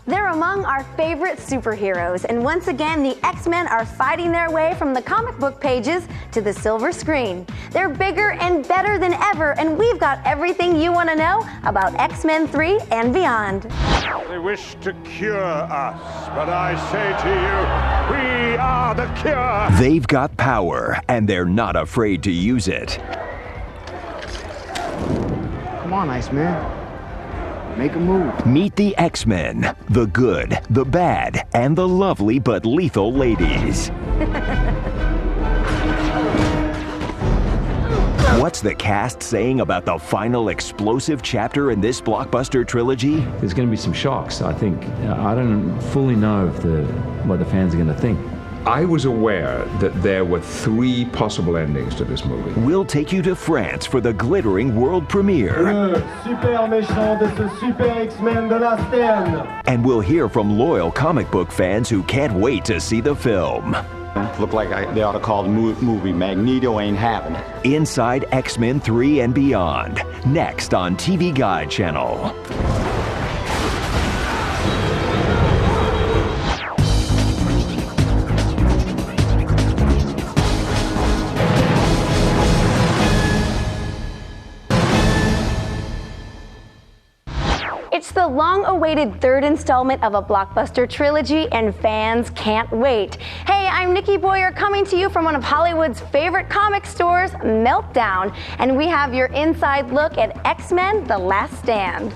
They're among our favorite superheroes, and once again, the X-Men are fighting their way from the comic book pages to the silver screen. They're bigger and better than ever, and we've got everything you want to know about X-Men 3 and beyond. They wish to cure us, but I say to you, we are the cure! They've got power, and they're not afraid to use it. Come on, Iceman. Make a move. Meet the X-Men, the good, the bad, and the lovely but lethal ladies. What's the cast saying about the final explosive chapter in this blockbuster trilogy? There's going to be some shocks, I think. I don't fully know what the fans are going to think. I was aware that there were 3 possible endings to this movie. We'll take you to France for the glittering world premiere. Le super méchant de ce super X-Men de la scène. And we'll hear from loyal comic book fans who can't wait to see the film. Look like they ought to call the movie Magneto Ain't Having It. Inside X-Men 3 and Beyond, next on TV Guide Channel. It's the long-awaited third installment of a blockbuster trilogy, and fans can't wait. Hey, I'm Nikki Boyer, coming to you from one of Hollywood's favorite comic stores, Meltdown, and we have your inside look at X-Men: The Last Stand.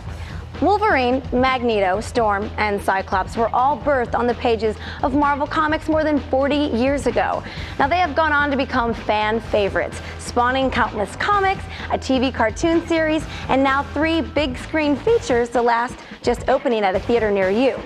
Wolverine, Magneto, Storm, and Cyclops were all birthed on the pages of Marvel Comics more than 40 years ago. Now, they have gone on to become fan favorites, spawning countless comics, a TV cartoon series, and now 3 big screen features, the last just opening at a theater near you.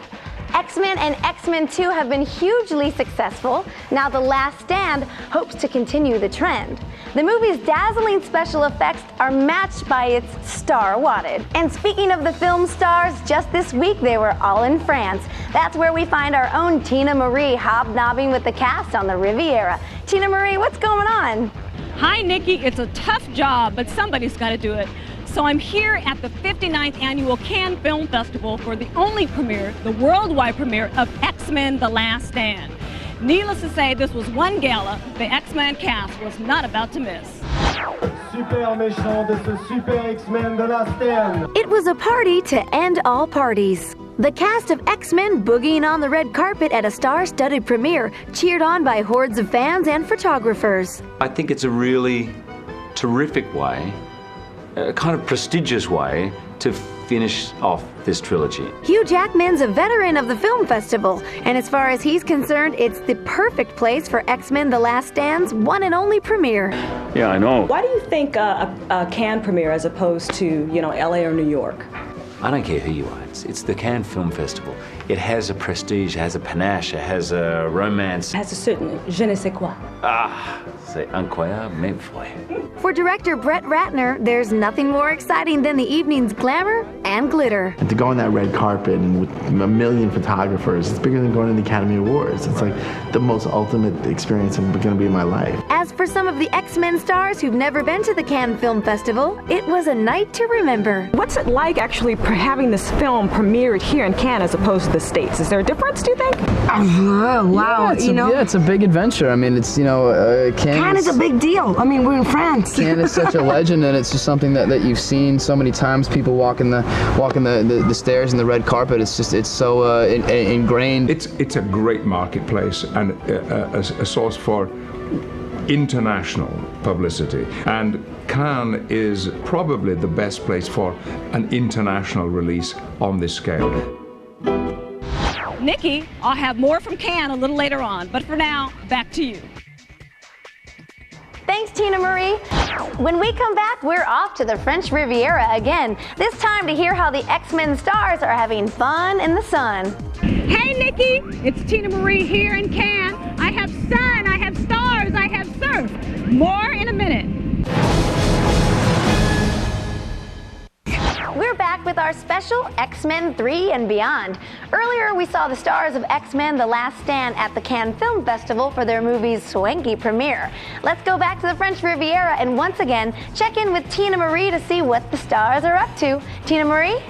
X-Men and X-Men 2 have been hugely successful. Now The Last Stand hopes to continue the trend. The movie's dazzling special effects are matched by its star wattage. And speaking of the film stars, just this week they were all in France. That's where we find our own Tina Marie hobnobbing with the cast on the Riviera. Tina Marie, what's going on? Hi, Nikki. It's a tough job, but somebody's got to do it. So I'm here at the 59th Annual Cannes Film Festival for the only premiere, the worldwide premiere of X-Men: The Last Stand. Needless to say, this was one gala the X-Men cast was not about to miss. Super méchant de ce super X-Men de la scène. It was a party to end all parties. The cast of X-Men boogieing on the red carpet at a star-studded premiere, cheered on by hordes of fans and photographers. I think it's a really terrific way, a kind of prestigious way to finish off this trilogy. Hugh Jackman's a veteran of the film festival, and as far as he's concerned, it's the perfect place for X-Men: The Last Stand's one and only premiere. Yeah, I know. Why do you think a Cannes premiere as opposed to, LA or New York? I don't care who you are. It's the Cannes Film Festival. It has a prestige, it has a panache, it has a romance. It has a certain je ne sais quoi. C'est incroyable, même foi. For director Brett Ratner, there's nothing more exciting than the evening's glamour and glitter. And to go on that red carpet and with a million photographers, it's bigger than going to the Academy Awards. It's like the most ultimate experience I'm going to be in my life. As for some of the X-Men stars who've never been to the Cannes Film Festival, it was a night to remember. What's it like actually having this film premiered here in Cannes as opposed to the States? Is there a difference, do you think? Wow, Yeah, it's a big adventure. I mean, it's, Cannes is a big deal. I mean, we're in France. Cannes is such a legend, and it's just something that you've seen so many times. People walking the stairs and the red carpet. It's so ingrained. It's a great marketplace and a source for international publicity. And Cannes is probably the best place for an international release on this scale. Nikki, I'll have more from Cannes a little later on, but for now, back to you. Thanks, Tina Marie. When we come back, we're off to the French Riviera again, this time to hear how the X-Men stars are having fun in the sun. Hey, Nikki, it's Tina Marie here in Cannes. I have sun, I have stars, I have surf. More in a minute. We're back with our special X-Men 3 and Beyond. Earlier, we saw the stars of X-Men: The Last Stand at the Cannes Film Festival for their movie's swanky premiere. Let's go back to the French Riviera and once again check in with Tina Marie to see what the stars are up to. Tina Marie?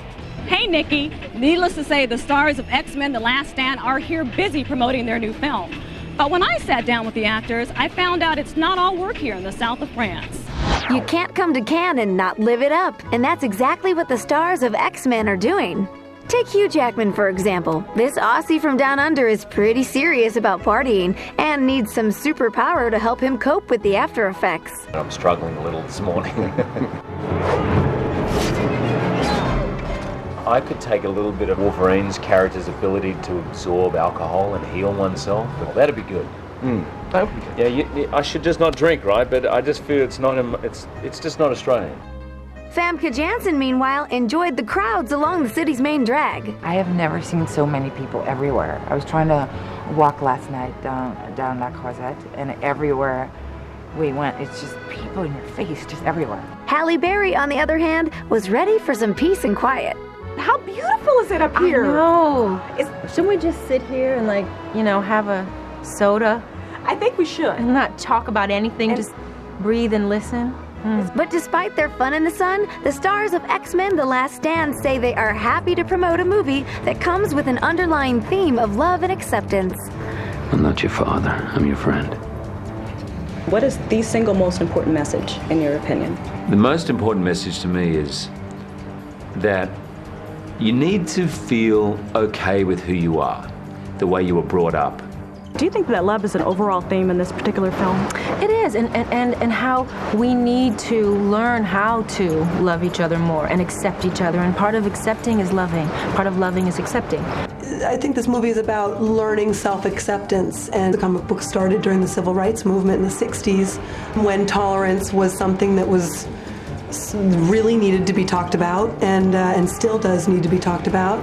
Hey, Nikki. Needless to say, the stars of X-Men The Last Stand are here busy promoting their new film. But when I sat down with the actors, I found out it's not all work here in the south of France. You can't come to Cannes and not live it up, and that's exactly what the stars of X-Men are doing. Take Hugh Jackman, for example. This Aussie from down under is pretty serious about partying and needs some superpower to help him cope with the after effects. I'm struggling a little this morning. I could take a little bit of Wolverine's character's ability to absorb alcohol and heal oneself. Well, that'd be good. Yeah, I should just not drink, right? But I just feel it's just not Australian. Famke Janssen, meanwhile, enjoyed the crowds along the city's main drag. I have never seen so many people everywhere. I was trying to walk last night down La Croisette, and everywhere we went, it's just people in your face, just everywhere. Halle Berry, on the other hand, was ready for some peace and quiet. How beautiful is it up here? I know. Shouldn't we just sit here and, like, you know, have a soda? I think we should. And not talk about anything, just breathe and listen. But despite their fun in the sun, the stars of X-Men The Last Stand say they are happy to promote a movie that comes with an underlying theme of love and acceptance. I'm not your father, I'm your friend. What is the single most important message, in your opinion? The most important message to me is that you need to feel okay with who you are, the way you were brought up. Do you think that love is an overall theme in this particular film? It is, and how we need to learn how to love each other more and accept each other. And part of accepting is loving. Part of loving is accepting. I think this movie is about learning self-acceptance, and the comic book started during the civil rights movement in the 60s, when tolerance was something that was really needed to be talked about, and still does need to be talked about.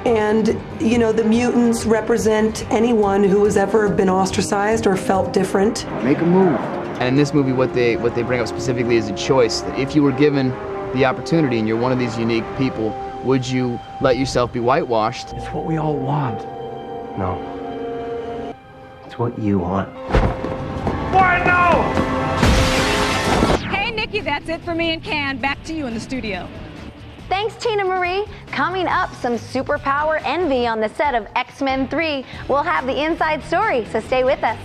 And, you know, the mutants represent anyone who has ever been ostracized or felt different. Make a move. And in this movie, what they bring up specifically is a choice. That if you were given the opportunity and you're one of these unique people, would you let yourself be whitewashed? It's what we all want. No. It's what you want. Why no? Hey, Nikki, that's it for me in Cannes. Back to you in the studio. Thanks, Tina Marie. Coming up, some superpower envy on the set of X-Men 3. We'll have the inside story, so stay with us.